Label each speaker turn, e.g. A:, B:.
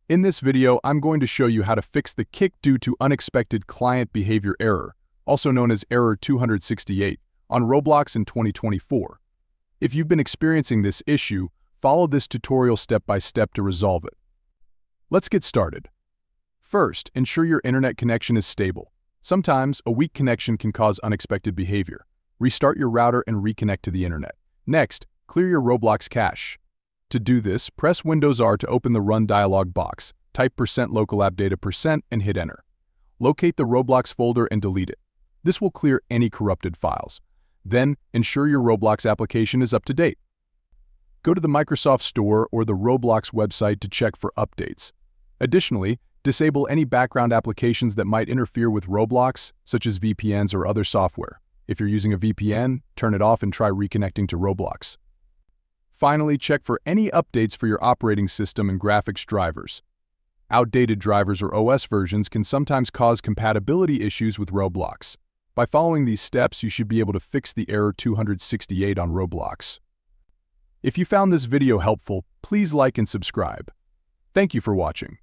A: In this video, I'm going to show you how to fix the kick due to unexpected client behavior error, also known as error 268, on Roblox in 2024. If you've been experiencing this issue, follow this tutorial step by step to resolve it. Let's get started. First, ensure your internet connection is stable. Sometimes, a weak connection can cause unexpected behavior. Restart your router and reconnect to the internet. Next, clear your Roblox cache. To do this, press Windows R to open the Run dialog box, type %local app data % and hit Enter. Locate the Roblox folder and delete it. This will clear any corrupted files. Then, ensure your Roblox application is up to date. Go to the Microsoft Store or the Roblox website to check for updates. Additionally, disable any background applications that might interfere with Roblox, such as VPNs or other software. If you're using a VPN, turn it off and try reconnecting to Roblox. Finally, check for any updates for your operating system and graphics drivers. Outdated drivers or OS versions can sometimes cause compatibility issues with Roblox. By following these steps, you should be able to fix the error 268 on Roblox. If you found this video helpful, please like and subscribe. Thank you for watching.